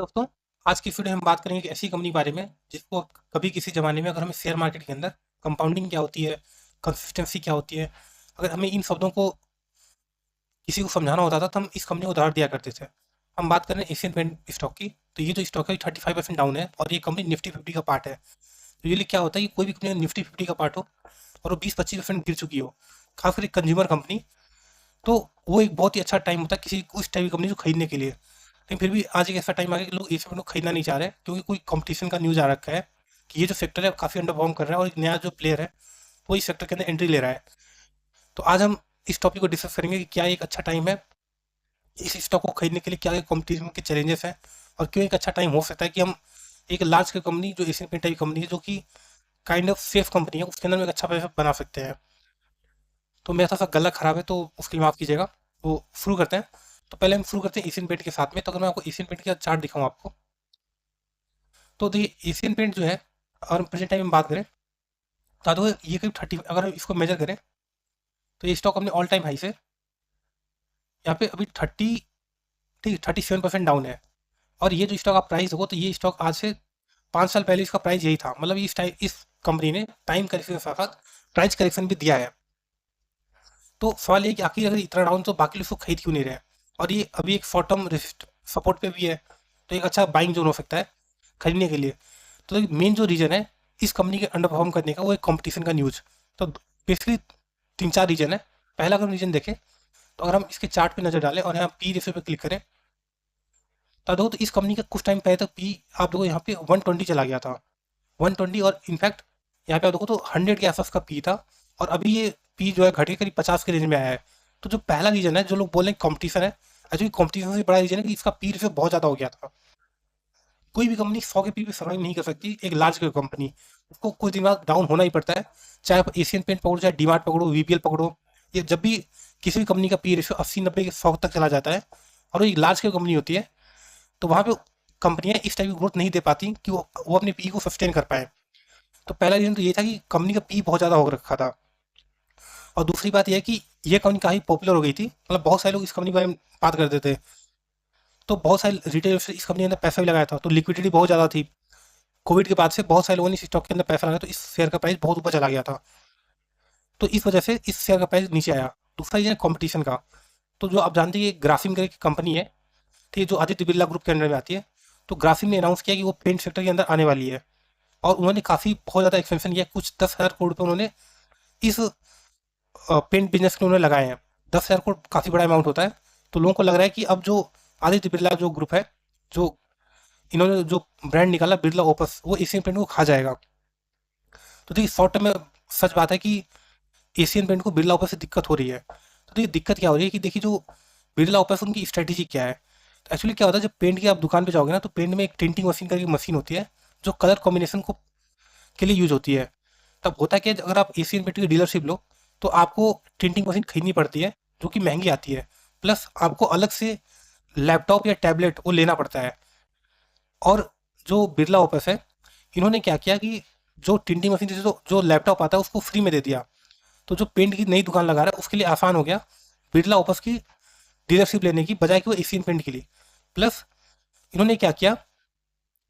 दोस्तों, आज की इस वीडियो में हम बात करेंगे एक ऐसी कंपनी के बारे में जिसको कभी किसी ज़माने में अगर हमें शेयर मार्केट के अंदर कंपाउंडिंग क्या होती है, कंसिस्टेंसी क्या होती है, अगर हमें इन शब्दों को किसी को समझाना होता था तो हम इस कंपनी को उदाहरण दिया करते थे। हम बात कर रहे हैं एशियन पेंट स्टॉक की। तो ये जो स्टॉक है 35% डाउन है और ये कंपनी निफ्टी 50 का पार्ट है। तो यूजुअली क्या होता है कि कोई भी कंपनी निफ्टी 50 का पार्ट हो और वो 20-25% गिर चुकी हो, खासकर एक कंज्यूमर कंपनी, तो वो एक बहुत ही अच्छा टाइम होता है किसी उस टाइप की कंपनी को खरीदने के लिए। लेकिन फिर भी आज एक ऐसा टाइम आ गया कि लोग इस को खरीदना नहीं चाह रहे क्योंकि कोई कंपटीशन का न्यूज़ आ रखा है कि ये जो सेक्टर है काफ़ी अंडर परफॉर्म कर रहा है और एक नया जो प्लेयर है वो इस सेक्टर के अंदर एंट्री ले रहा है। तो आज हम इस टॉपिक को डिस्कस करेंगे कि क्या एक अच्छा टाइम है इस स्टॉक को खरीदने के लिए, क्या कंपटीशन के चैलेंजेस हैं और क्यों एक अच्छा टाइम हो सकता है कि हम एक लार्ज की कंपनी जो एशियन पेंट टाइप कंपनी है जो कि काइंड ऑफ सेफ कंपनी है उसके अंदर में एक अच्छा पैसा बना सकते हैं। तो मेरा थोड़ा सा गला खराब है तो उसके लिए माफ़ कीजिएगा। तो शुरू करते हैं। तो पहले हम शुरू करते हैं एशियन पेंट के साथ में। तो अगर मैं आपको एशियन पेंट का चार्ट दिखाऊं आपको, तो देखिए एशियन पेंट जो है, अगर हम प्रेजेंट टाइम में बात करें तो देखो ये करीब 30, अगर हम इसको मेजर करें तो ये स्टॉक अपने ऑल टाइम हाई से यहाँ पे अभी 37% डाउन है। और ये जो स्टॉक आप प्राइस देखो तो ये स्टॉक आज से 5 साल पहले इसका प्राइस यही था। मतलब इस कंपनी ने टाइम करेक्शन के साथ साथ प्राइस करेक्शन भी दिया है। तो सवाल ये कि आखिर अगर इतना डाउन तो बाकी लोग इसको खरीद क्यों नहीं रहे, और ये अभी एक शॉर्ट टर्म सपोर्ट पे भी है, तो एक अच्छा बाइंग जोन हो सकता है खरीदने के लिए। तो मेन जो रीजन है इस कंपनी के अंडर परफॉर्म करने का वो एक कंपटीशन का न्यूज। तो बेसिकली 3-4 रीजन है। पहला अगर रीजन देखें तो अगर हम इसके चार्ट पे नजर डालें और यहाँ पी रेशियो पे क्लिक करें तो देखो तो इस कंपनी का कुछ टाइम पहले तक पी आप देखो यहाँ पे 120 चला गया था, 120, और इनफैक्ट यहाँ पे आप देखो तो 100 के आसपास का पी था और अभी ये पी जो है घट के करीब 50 के रेंज में आया है। तो जो पहला रीजन है जो लोग बोल रहे हैं कंपटीशन है, एक्चुअली कंपटीशन से बड़ा रीजन है कि इसका पी रेशियो बहुत ज़्यादा हो गया था। कोई भी कंपनी 100 के पी पे सर्वाइव नहीं कर सकती, एक लार्ज कंपनी उसको कुछ दिन बाद डाउन होना ही पड़ता है। चाहे आप एशियन पेंट पकड़ो, चाहे डीमार्ट पकड़ो, वीपीएल पकड़ो, ये जब भी किसी भी कंपनी का पी रेशियो 80-90 के 100 तक चला जाता है और वो एक लार्ज कंपनी होती है, तो वहाँ पे कंपनियां इस टाइप की ग्रोथ नहीं दे पाती कि वो अपने पी को सस्टेन कर पाए। तो पहला रीजन तो ये था कि कंपनी का पी बहुत ज़्यादा हो रखा था। और दूसरी बात यह है कि ये कंपनी काफ़ी पॉपुलर हो गई थी, मतलब बहुत सारे लोग इस कंपनी के बारे में बात करते थे। तो बहुत सारे रिटेलर से इस कंपनी के अंदर पैसा भी लगाया था, तो लिक्विडिटी बहुत ज़्यादा थी। कोविड के बाद से बहुत सारे लोगों ने इस स्टॉक के अंदर पैसा लगाया, तो इस शेयर का प्राइस बहुत ऊपर चला गया था। तो इस वजह से इस शेयर का प्राइस नीचे आया। दूसरा रीजन है कॉम्पिटिशन का। तो जो आप जानते हैं कि ग्राफिन करके कंपनी है, ठीक है, जो आदित्य बिरला ग्रुप के अंडर में आती है। तो ग्राफिन ने अनाउंस किया कि वो पेंट सेक्टर के अंदर आने वाली है और उन्होंने काफ़ी बहुत ज़्यादा एक्सपेंशन किया। कुछ 10,000 करोड़ रुपये उन्होंने इस पेंट बिजनेस के उन्होंने लगाए हैं। 10,000 करोड़ काफ़ी बड़ा अमाउंट होता है। तो लोगों को लग रहा है कि अब जो आदित्य बिरला जो ग्रुप है, जो इन्होंने जो ब्रांड निकाला बिरला ओपस, वो एशियन पेंट को खा जाएगा। तो देखिए शॉर्ट टर्म में सच बात है कि एशियन पेंट को बिरला ओपस से दिक्कत हो रही है। तो देखिए दिक्कत क्या हो रही है कि देखिए जो बिरला ओपस उनकी स्ट्रेटेजी क्या है। तो एक्चुअली क्या होता है, जब पेंट की आप दुकान पे जाओगे ना तो पेंट में एक टिंटिंग मशीन करके मशीन होती है जो कलर कॉम्बिनेशन को के लिए यूज होती है। तब होता है कि अगर आप एशियन पेंट की डीलरशिप लो तो आपको टिंटिंग मशीन खरीदनी पड़ती है जो कि महंगी आती है, प्लस आपको अलग से लैपटॉप या टैबलेट वो लेना पड़ता है। और जो बिरला ओपस है, इन्होंने क्या किया कि जो टिंटिंग मशीन से जो लैपटॉप आता है उसको फ्री में दे दिया। तो जो पेंट की नई दुकान लगा रहा है उसके लिए आसान हो गया बिरला ओपस की डीलरशिप लेने की बजाय कि वो एशियन पेंट के लिए। प्लस इन्होंने क्या किया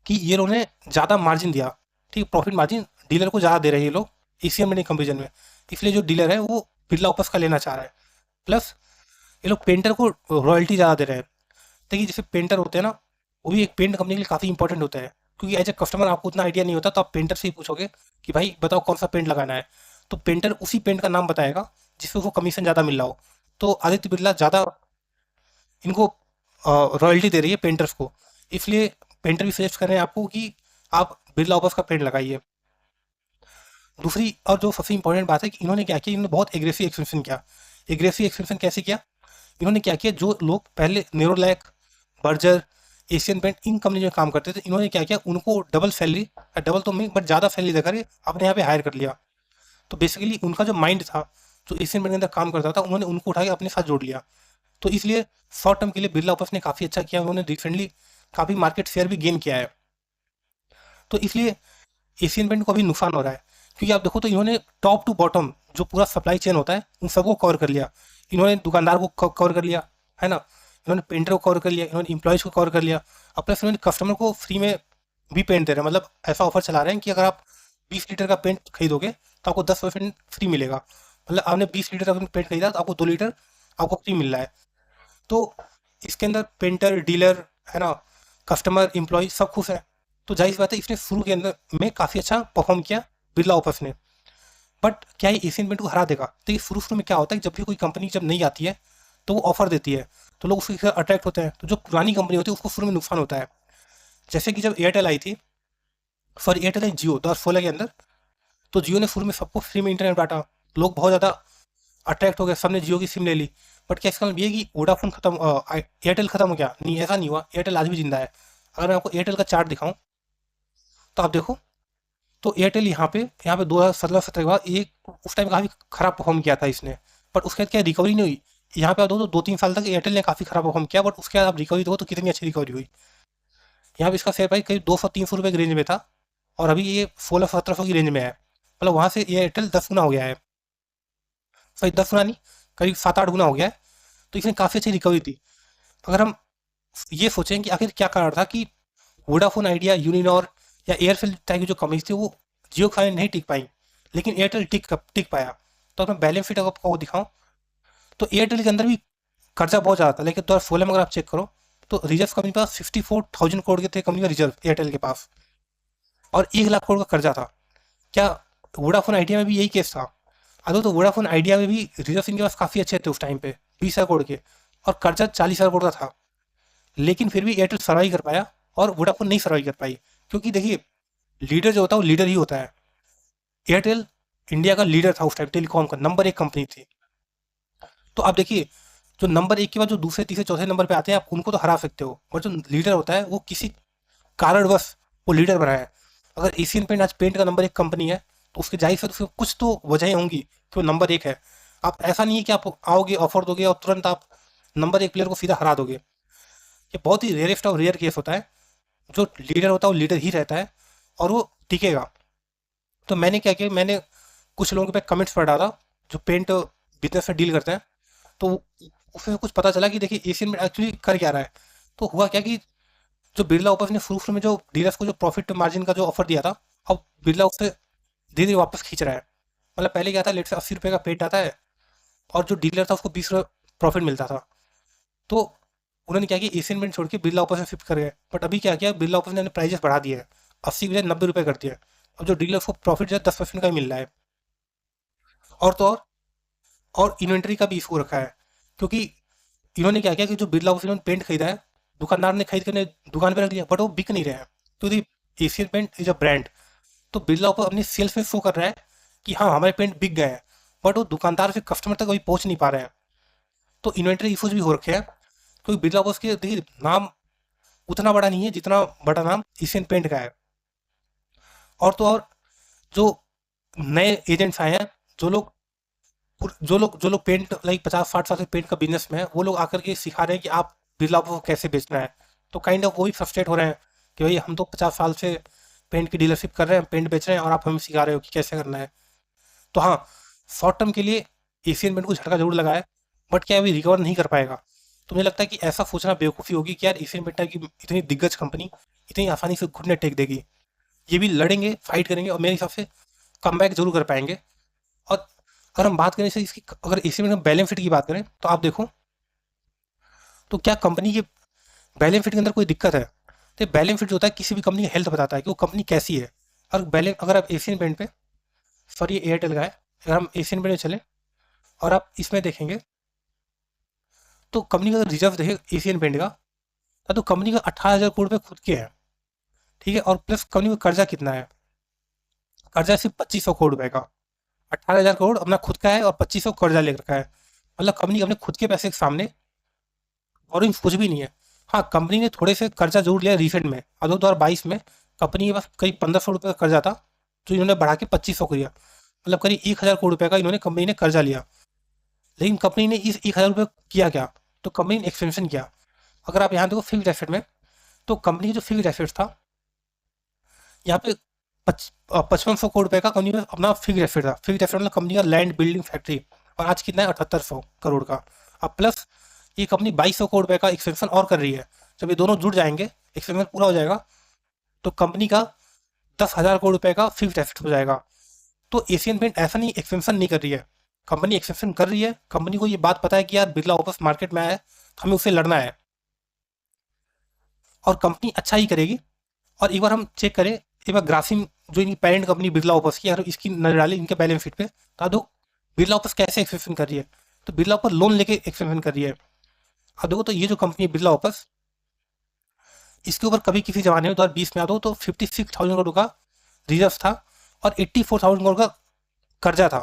कि ये लोगों ने ज़्यादा मार्जिन दिया, ठीक, प्रॉफिट मार्जिन डीलर को ज़्यादा दे रहे हैं ये लोग एशियन पेंट कंपेरिजन में। इसलिए जो डीलर है वो बिरला ओपस का लेना चाह रहा है। प्लस ये लोग पेंटर को रॉयल्टी ज़्यादा दे रहे हैं। देखिए जैसे पेंटर होते हैं ना, वो भी एक पेंट कंपनी के लिए काफ़ी इंपॉर्टेंट होता है, क्योंकि एज ए कस्टमर आपको उतना आइडिया नहीं होता तो आप पेंटर से ही पूछोगे कि भाई बताओ कौन सा पेंट लगाना है। तो पेंटर उसी पेंट का नाम बताएगा जिसपे उसको कमीशन ज़्यादा मिल रहा हो। तो आदित्य बिरला ज़्यादा इनको रॉयल्टी दे रही है पेंटर्स को, इसलिए पेंटर भी सजेस्ट कर रहे हैं आपको कि आप बिरला ओपस का पेंट लगाइए। दूसरी और जो सबसे इंपॉर्टेंट बात है कि इन्होंने क्या किया, इन्होंने बहुत एग्रेसिव एक्सपेंशन किया। एग्रेसिव एक्सपेंशन कैसे किया, इन्होंने क्या किया, जो लोग पहले नेरोलैक, बर्जर, एशियन पेंट इन कंपनी में काम करते थे, इन्होंने क्या किया, उनको डबल सैलरी, डबल तो नहीं बट ज़्यादा सैलरी देकर के अपने यहाँ पे हायर कर लिया। तो बेसिकली उनका जो माइंड था जो एशियन पेंट के अंदर काम करता था, उन्होंने उनको उठा के अपने साथ जोड़ लिया। तो इसलिए शॉर्ट टर्म के लिए बिरला ओपस ने काफ़ी अच्छा किया, उन्होंने रिसेंटली काफ़ी मार्केट शेयर भी गेन किया है। तो इसलिए एशियन पेंट को अभी नुकसान हो रहा है, क्योंकि आप देखो तो इन्होंने टॉप टू बॉटम जो पूरा सप्लाई चेन होता है उन सबको कवर कर लिया। इन्होंने दुकानदार को कवर कर लिया, है ना, इन्होंने पेंटर को कवर कर लिया, इन्होंने इम्प्लॉयज़ को कवर कर लिया, और प्लस उन्होंने कस्टमर को फ्री में भी पेंट दे रहे हैं, मतलब ऐसा ऑफर चला रहे हैं कि अगर आप 20 लीटर का पेंट खरीदोगे तो आपको 10% फ्री मिलेगा। मतलब आपने 20 लीटर का पेंट खरीदा तो आपको 2 लीटर आपको फ्री मिल रहा है। तो इसके अंदर पेंटर, डीलर, है ना, कस्टमर, एम्प्लॉय सब खुश है। तो जाहिर सी बात है इसने शुरू के अंदर में काफ़ी अच्छा परफॉर्म किया बिरला ऑफर्स ने। बट क्या ये एशियन पेंट को हरा देगा? तो ये शुरू शुरू में क्या होता है, जब भी कोई कंपनी जब नहीं आती है तो वो ऑफर देती है, तो लोग उसके अट्रैक्ट होते हैं। तो जो पुरानी कंपनी होती है उसको शुरू में नुकसान होता है। जैसे कि जब एयरटेल आई थी, सॉरी एयरटेल एंड जियो 2016 के अंदर, तो जियो ने शुरू में सबको फ्री में इंटरनेट बांटा। लोग बहुत ज़्यादा अट्रैक्ट हो गए, सबने जियो की सिम ले ली। बट क्या इसका मतलब ये है कि वोडाफोन खत्म, एयरटेल खत्म हो गया? नहीं, ऐसा नहीं हुआ, एयरटेल आज भी जिंदा है। अगर मैं आपको एयरटेल का चार्ट दिखाऊं तो आप देखो, तो एयरटेल यहाँ पे 2017-17 के बाद एक उस टाइम काफ़ी खराब परफॉर्म किया था इसने। बट उसके बाद क्या रिकवरी नहीं हुई? यहाँ पे आप दो तो 2-3 साल तक एयरटेल ने काफ़ी खराब परफॉर्म किया, बट उसके बाद आप रिकवरी दो तो कितनी अच्छी रिकवरी हुई। यहाँ पे इसका शेयर प्राइस करीब 200-300 रुपये की रेंज में था, और अभी ये 1600-1700 की रेंज में है। मतलब वहाँ से एयरटेल 10 गुना हो गया है। सॉरी 10 गुना नहीं, करीब 7-8 गुना हो गया है। तो इसने काफ़ी अच्छी रिकवरी दी। अगर हम ये सोचें कि आखिर क्या कारण था कि वोडाफोन आइडिया, यूनिनॉर या एयरसेल टाइप की जो कंपनी थी वो जियो के सामने नहीं टिक पाई, लेकिन एयरटेल टिक पाया। तो अगर मैं बैलेंस शीट अगर आपको दिखाऊं तो एयरटेल के अंदर भी कर्जा बहुत ज़्यादा था, लेकिन 2016 में अगर आप चेक करो तो रिजर्व कंपनी के पास 54,000 करोड़ के थे, कंपनी का रिजर्व एयरटेल के पास, और 1 लाख करोड़ का कर्जा था। क्या वोडाफोन आइडिया में भी यही केस था? अगर तो वोडाफोन आइडिया में भी रिजर्व इनके पास काफ़ी अच्छे थे उस टाइम पे, 20,000 करोड़ के, और कर्जा 40,000 करोड़ का था। लेकिन फिर भी एयरटेल सर्वाइव कर पाया और वोडाफोन नहीं सर्वाइव कर पाई। क्योंकि देखिए, लीडर जो होता है वो लीडर ही होता है। एयरटेल इंडिया का लीडर था उस टाइम, टेलीकॉम का नंबर 1 कंपनी थी। तो आप देखिए, जो नंबर 1 के बाद जो दूसरे, तीसरे, चौथे नंबर पे आते हैं आप उनको तो हरा सकते हो, बट जो लीडर होता है वो किसी कारणवश वो लीडर बना है। अगर एशियन पेंट आज पेंट का नंबर 1 कंपनी है तो उसके जाहिर से उसकी कुछ तो वजहें होंगी कि वो नंबर 1 है। आप ऐसा नहीं है कि आप आओगे, ऑफर दोगे और तुरंत आप नंबर 1 प्लेयर को सीधा हरा दोगे। ये बहुत ही रेयरेस्ट ऑफ रेयर केस होता है। जो लीडर होता है वो लीडर ही रहता है और वो टिकेगा। तो मैंने क्या किया, मैंने कुछ लोगों के पे कमेंट्स पढ़ डाला जो पेंट बिजनेस में डील करते हैं। तो उसमें कुछ पता चला कि देखिए एशियन में एक्चुअली कर क्या रहा है। तो हुआ क्या कि जो बिरला ऑफर्स ने शुरू शुरू में जो डीलर्स को जो प्रॉफिट मार्जिन का जो ऑफर दिया था, अब बिरला उससे धीरे धीरे वापस खींच रहा है। मतलब पहले क्या था, लेट से 80 रुपये का पेंट आता है और जो डीलर था उसको 20 रुपये प्रॉफिट मिलता था। तो उन्होंने क्या किया, एशियन पेंट छोड़ के बिरला ऑफर्स में शिफ्ट कर गए। बट अभी क्या किया, बिरला ऑफर्स ने प्राइजेस बढ़ा दिए हैं, 80 की बजाय 90 रुपये कर दिया है। अब जो डीलर को प्रॉफिट जो है 10% का ही मिल रहा है। और तो और इन्वेंट्री का भी इशू रखा है, क्योंकि इन्होंने क्या किया कि जो बिरला ऑफिस इन्होंने पेंट खरीदा है, दुकानदार ने खरीद कर दुकान पे रख दिया, बट वो बिक नहीं रहे हैं। तो the Asian paint is a brand, तो बिरला ऑफिस अपनी सेल्स में शो कर रहा है कि हाँ हमारे पेंट बिक गए हैं, बट वो दुकानदार से कस्टमर तक अभी पहुंच नहीं पा रहे हैं। तो इन्वेंट्री इशूज भी हो रखे हैं, क्योंकि बिरला ऑफिस के देखिए नाम उतना बड़ा नहीं है जितना बड़ा नाम एशियन पेंट का है। और तो और जो नए एजेंट्स आए हैं, जो लोग जो लोग पेंट लाइक 50-60 साल से पेंट का बिजनेस में है, वो लोग आकर के सिखा रहे हैं कि आप बिरला को कैसे बेचना है। तो काइंड ऑफ वो भी फ्रस्ट्रेट हो रहे हैं कि भाई हम तो 50 साल से पेंट की डीलरशिप कर रहे हैं, पेंट बेच रहे हैं, और आप हमें सिखा रहे हो कि कैसे करना है। तो हाँ, शॉर्ट टर्म के लिए एशियन पेंट को झटका जरूर लगा है, बट क्या अभी रिकवर नहीं कर पाएगा? तो मुझे लगता है कि ऐसा सोचना बेवकूफ़ी होगी कि यार एशियन पेंट की इतनी दिग्गज कंपनी इतनी आसानी से घुटने टेक देगी। ये भी लड़ेंगे, फाइट करेंगे, और मेरे हिसाब से कम बैक जरूर कर पाएंगे। और अगर हम बात करें से इसकी, अगर इसी में हम बैलेंस शीट की बात करें तो आप देखो, तो क्या कंपनी के बैलेंस शीट के अंदर कोई दिक्कत है? तो बैलेंस शीट जो होता है किसी भी कंपनी की हेल्थ बताता है कि वो कंपनी कैसी है। और बैलेंस, अगर आप एशियन पेंट पे, सॉरी ये एयरटेल का है, अगर हम एशियन पेंट में चलें और आप इसमें देखेंगे तो कंपनी का रिजर्व देखें एशियन पेंट का, तो कंपनी का 18,000 करोड़ रुपये खुद के हैं। ठीक है, और प्लस कंपनी का कर्जा कितना है? कर्जा सिर्फ 2500 करोड़ रुपए का। 18,000 करोड़ अपना खुद का है और 2500 कर्जा ले रखा है। मतलब कंपनी अपने खुद के पैसे के सामने बोरिंग कुछ भी नहीं है। हाँ, कंपनी ने थोड़े से कर्जा जरूर लिया रिसेंट में, और 2022 में कंपनी के पास करीब 1,500 रुपये का कर्जा था, जो इन्होंने बढ़ा के 2500 किया। मतलब करीब 1,000 करोड़ रुपये का इन्होंने कंपनी ने कर्जा लिया। लेकिन कंपनी ने इस 1,000 रुपये किया क्या? तो कंपनी ने एक्सपेंशन किया। अगर आप यहाँ देखो फिक्स्ड एसेट में, तो कंपनी की जो फिक्स्ड एसेट था यहाँ पे 5,500 करोड़ रुपए का कंपनी में अपना फिक्स्ड एसेट था। फिक्स्ड एसेट मतलब कंपनी का लैंड, बिल्डिंग, फैक्ट्री, और आज कितना है 7,800 करोड़ का। अब प्लस ये कंपनी 2,200 करोड़ रुपए का एक्सपेंशन और कर रही है, जब ये दोनों जुड़ जाएंगे, एक्सपेंशन पूरा हो जाएगा, तो कंपनी का 10,000 करोड़ रुपए का फिक्स्ड एसेट हो जाएगा। तो एशियन पेंट ऐसा नहीं एक्सपेंशन नहीं कर रही है, कंपनी एक्सपेंशन कर रही है। कंपनी को ये बात पता है कि यार बिरला वापस मार्केट में आया है, हमें उससे लड़ना है, और कंपनी अच्छा ही करेगी। और एक बार हम चेक करें, एक बार ग्रासिम जो इनकी पेरेंट कंपनी बिरला ओपस की, अगर इसकी नजर डालें इनके बैलेंस शीट पे, तो दो बिरला ओपस कैसे एक्सपेंशन कर रही है। तो बिरला ओपस लोन लेके एक्सपेंशन कर रही है। अब देखो, तो ये जो कंपनी है बिरला ओपस, इसके ऊपर कभी किसी जमाने में 2020 में आ दो तो 56,000 करोड़ का रिजर्व था, और 84,000 करोड़ का कर्जा था।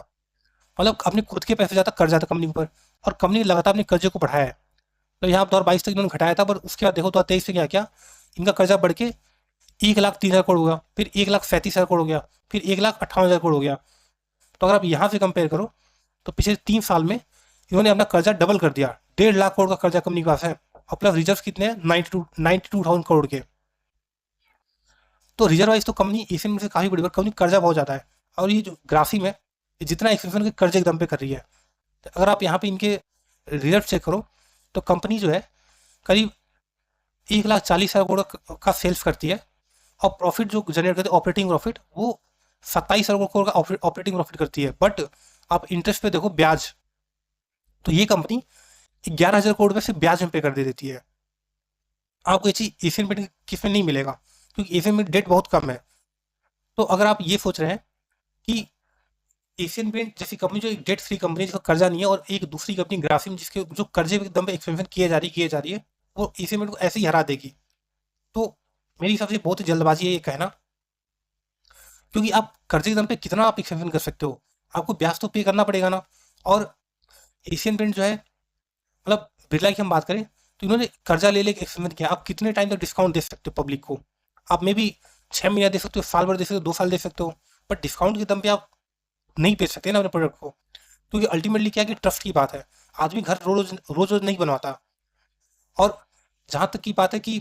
मतलब अपने खुद के पैसे ज़्यादा कर्जा था कंपनी के ऊपर, और कंपनी लगातार अपने कर्जे को बढ़ाया है। तो यहाँ 2022 तक इन्होंने घटाया था, पर उसके बाद देखो 2023 से क्या क्या इनका कर्जा बढ़ के 1,03,000 करोड़ हो गया, फिर 1,37,000 करोड़ हो गया, फिर 1,58,000 करोड़ हो गया। तो अगर आप यहाँ से कंपेयर करो, तो पिछले 3 साल में इन्होंने अपना कर्जा डबल कर दिया। 1,50,000 करोड़ का कर्जा कंपनी के पास है, और प्लस रिजर्व कितने हैं, 92,000 करोड़ के। तो रिजर्व वाइज तो कंपनी एशियन में से काफी बड़ी, कंपनी कर्जा बहुत ज्यादा है। और ये जो ग्रासिम है, ये जितना एक्सपेंशन के कर्जे एकदम पे कर रही है। तो अगर आप यहाँ पे इनके रिजर्व चेक करो, तो कंपनी जो है करीब 1,40,000 करोड़ का सेल्स करती है, और प्रॉफिट जो जनरेट करती है ऑपरेटिंग प्रॉफिट, वो 27,000 करोड़ का ऑपरेटिंग प्रॉफिट करती है। बट आप इंटरेस्ट पे देखो ब्याज, तो ये कंपनी 11,000 करोड़ रुपये से ब्याज में पे कर दे देती है। आपको ये चीज एशियन पेंट किस में नहीं मिलेगा, क्योंकि एशियन पेंट डेट बहुत कम है। तो अगर आप ये सोच रहे हैं कि एशियन पेंट जैसी कंपनी जो एक डेट फ्री कंपनी जिसका कर्जा नहीं है, और एक दूसरी कंपनी ग्रासिम जिसके जो कर्जे के दम पे एक्सपेंशन किए जा रही है, वो एशियन पेंट को ऐसे ही हरा देगी। तो मेरे हिसाब से बहुत ही जल्दबाजी है ये कहना, क्योंकि आप कर्जे के दम पे कितना आप एक्सपेंशन कर सकते हो, आपको ब्याज तो पे करना पड़ेगा ना। और एशियन पेंट जो है, मतलब बिरला की हम बात करें, तो इन्होंने कर्जा ले लेके एक्सपेंशन किया। आप कितने टाइम तक डिस्काउंट दे सकते हो पब्लिक को, आप मे बी 6 महीना दे सकते हो, साल भर दे सकते हो, 2 साल दे सकते हो, बट डिस्काउंट के दम पे आप नहीं बेच सकते ना अपने प्रोडक्ट को। क्योंकि अल्टीमेटली क्या है कि ट्रस्ट की बात है, आदमी घर रोज रोज रोज नहीं बनवाता। और जहां तक की बात है कि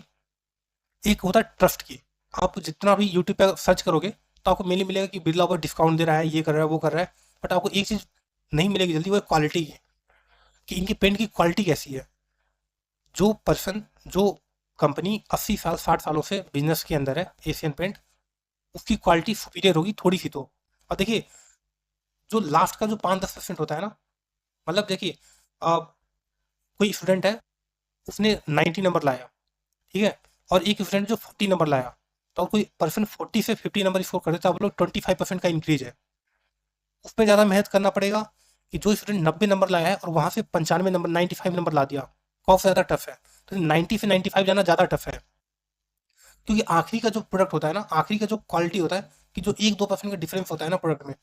एक होता है ट्रस्ट की, आप जितना भी यूट्यूब पे सर्च करोगे, तो आपको मेनली मिलेगा कि बिरला पर डिस्काउंट दे रहा है, ये कर रहा है, वो कर रहा है। बट आपको एक चीज नहीं मिलेगी जल्दी, वो क्वालिटी है, कि इनकी पेंट की क्वालिटी कैसी है। जो पर्सन, जो कंपनी 80 साल 60 सालों से बिजनेस के अंदर है एशियन पेंट, उसकी क्वालिटी सुपीरियर होगी थोड़ी सी तो। और देखिए, जो लास्ट का जो 5-10% होता है ना, मतलब देखिए, कोई स्टूडेंट है, उसने 90 नंबर लाया, ठीक है, और एक स्टूडेंट जो 40 नंबर लाया, तो कोई पर्सन 40 से 50 नंबर स्कोर कर देता है, आप लोग 25% का इंक्रीज है। उसमें ज़्यादा मेहनत करना पड़ेगा कि जो स्टूडेंट 90 नंबर लाया है और वहाँ से 95 नंबर 95 नंबर ला दिया, कौन सा ज़्यादा टफ है। तो 90 से 95 जाना ज़्यादा टफ है, क्योंकि आखिरी का जो प्रोडक्ट होता है ना, आखिरी का जो क्वालिटी होता है, कि जो 1-2% का डिफरेंस होता है ना प्रोडक्ट में,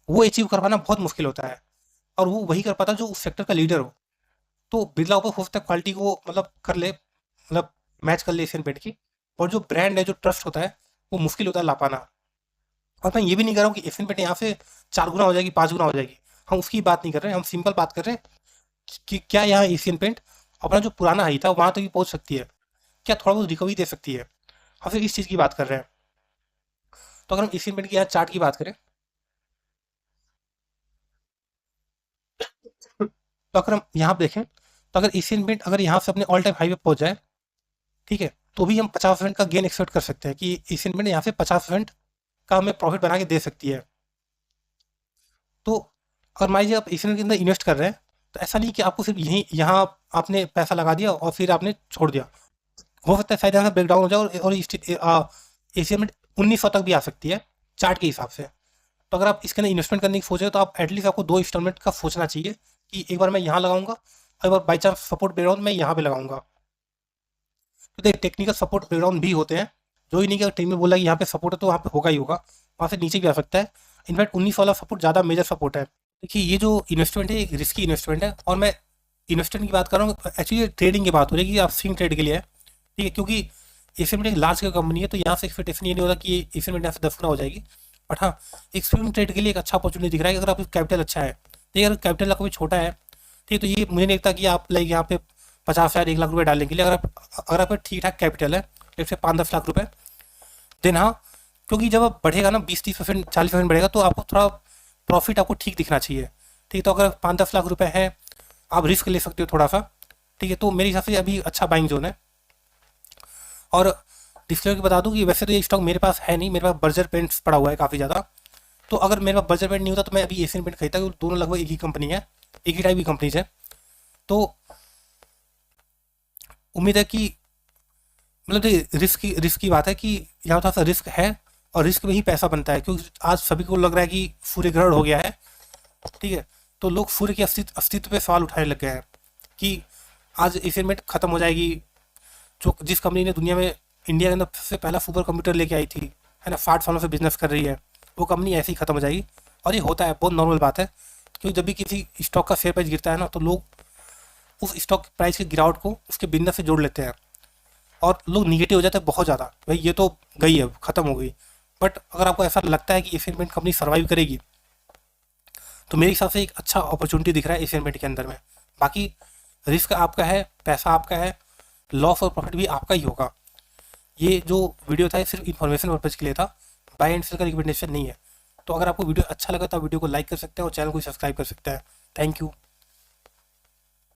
वो अचीव कर पाना बहुत मुश्किल होता है। और वो वही कर पाता जो उस सेक्टर का लीडर हो। तो बिरला ऊपर हो सकता है क्वालिटी को मतलब कर ले, मतलब मैच कर ले एशियन पेंट की, और जो ब्रांड है, जो ट्रस्ट होता है, वो मुश्किल होता है ला पाना। और मैं ये भी नहीं कह रहा हूँ कि एशियन पेंट यहाँ से 4 गुना हो जाएगी, 5 गुना हो जाएगी, हम उसकी बात नहीं कर रहे हैं। हम सिंपल बात कर रहे हैं कि क्या यहाँ एशियन पेंट अपना जो पुराना हाई था वहां तक भी पहुंच सकती है, क्या थोड़ा बहुत रिकवरी दे सकती है। हम सिर्फ इस चीज़ की बात कर रहे हैं। तो अगर हम एशियन पेंट की यहाँ चार्ट की बात करें, तो अगर हम यहाँ देखें, तो अगर एशियन पेंट अगर यहाँ से अपने ऑल टाइम हाई पे पहुंच जाए, ठीक है, तो भी हम 50% का गेन एक्सपेक्ट कर सकते हैं, कि एशियन पेंट यहाँ से 50% का हमें प्रॉफिट बना के दे सकती है। तो अगर मान लीजिए आप एशियन के अंदर इन्वेस्ट कर रहे हैं, तो ऐसा नहीं कि आपको सिर्फ यहीं यहाँ आपने पैसा लगा दिया और फिर आपने छोड़ दिया। हो सकता है शायद यहाँ ब्रेकडाउन हो जाए, और एशियन में 1900 तक भी आ सकती है चार्ट के हिसाब से। तो अगर आप इसके अंदर इन्वेस्टमेंट करने की सोच रहे हो, तो आप एटलीस्ट आपको 2 इंस्टॉलमेंट का सोचना चाहिए, कि एक बार मैं यहाँ लगाऊंगा, और एक बार बाई चांस सपोर्ट बैकग्राउंड मैं यहाँ पे लगाऊंगा। तो देखिए, टेक्निकल सपोर्ट बैकग्राउंड भी होते हैं, जो ही नहीं कि टीम में बोला कि यहाँ पे सपोर्ट है तो वहाँ पे होगा ही होगा, वहाँ से नीचे भी आ सकता है। इनफैक्ट 19 वाला सपोर्ट ज़्यादा मेजर सपोर्ट है। देखिए, ये जो इन्वेस्टमेंट है, एक रिस्की इन्वेस्टमेंट है, और मैं इन्वेस्टमेंट की बात कर रहा हूँ, एक्चुअली ट्रेडिंग की बात हो रही है कि आप स्विंग ट्रेड के लिए है, ठीक है, क्योंकि एशियन पेंट एक लार्ज स्केल कंपनी है, तो यहाँ से एक्सपेक्टेशन ये नहीं होता कि एशियन पेंट यहाँ से 10 गुना हो जाएगी। बट हाँ, एक स्विंग ट्रेड के लिए एक अच्छा अपॉर्चुनिटी दिख रहा है, कि अगर आपका कैपिटल अच्छा है, ठीक है, अगर कैपिटल आपका भी छोटा है, ठीक है, तो ये मुझे नहीं लगता कि आप लाइक यहाँ पे 50,000 1 लाख रुपए डालने के लिए, अगर आपका ठीक ठाक कैपिटल है, जैसे 5-10 लाख रुपए, देन हाँ, क्योंकि जब आप बढ़ेगा ना 20-30%, 40% बढ़ेगा, तो आपको थोड़ा प्रॉफिट आपको ठीक दिखना चाहिए, ठीक है। तो अगर 5-10 लाख रुपए है, आप रिस्क ले सकते हो थोड़ा सा, ठीक है। तो मेरे हिसाब से अभी अच्छा बाइंग जोन है। और डिस्क्लेमर बता दूं कि वैसे तो ये स्टॉक मेरे पास है नहीं, मेरे पास बर्जर पेंट्स पड़ा हुआ है काफ़ी ज़्यादा। तो अगर मेरे पास बर्जर पेंट नहीं होता तो मैं अभी एशियन पेंट खरीदता, क्योंकि दोनों लगभग एक ही कंपनी है, एक ही टाइप की कंपनीज है। तो उम्मीद है कि मतलब ये रिस्क की बात है कि यहाँ थोड़ा सा रिस्क है, और रिस्क में ही पैसा बनता है, क्योंकि आज सभी को लग रहा है कि सूर्य ग्रहण हो गया है, ठीक है। तो लोग सूर्य के अस्तित्व पे सवाल उठाने लग गए हैं कि आज एशियन पेंट खत्म हो जाएगी, जो जिस कंपनी ने दुनिया में, इंडिया के अंदर सबसे पहला सुपर कंप्यूटर लेके आई थी, है ना, 60 सालों से बिजनेस कर रही है, वो कंपनी ऐसे ही खत्म हो जाएगी। और ये होता है, बहुत नॉर्मल बात है, क्योंकि जब भी किसी स्टॉक का शेयर प्राइस गिरता है ना, तो लोग उस स्टॉक प्राइस की गिरावट को उसके बिजनेस से जोड़ लेते हैं, और लोग निगेटिव हो जाते हैं बहुत ज़्यादा, भाई ये तो गई है, खत्म हो गई। बट अगर आपको ऐसा लगता है कि एशियन पेंट कंपनी सर्वाइव करेगी, तो मेरे हिसाब से एक अच्छा अपॉर्चुनिटी दिख रहा है एशियन पेंट के अंदर में। बाकी रिस्क आपका है, पैसा आपका है, लॉस और प्रॉफिट भी आपका ही होगा। ये जो वीडियो था ये सिर्फ इन्फॉर्मेशन पर्पज़ के लिए था, बाय एंड सेल का रिकमेंडेशन नहीं है। तो अगर आपको वीडियो अच्छा लगा तो आप वीडियो को लाइक कर सकते हैं और चैनल को सब्सक्राइब कर सकते हैं। Thank you.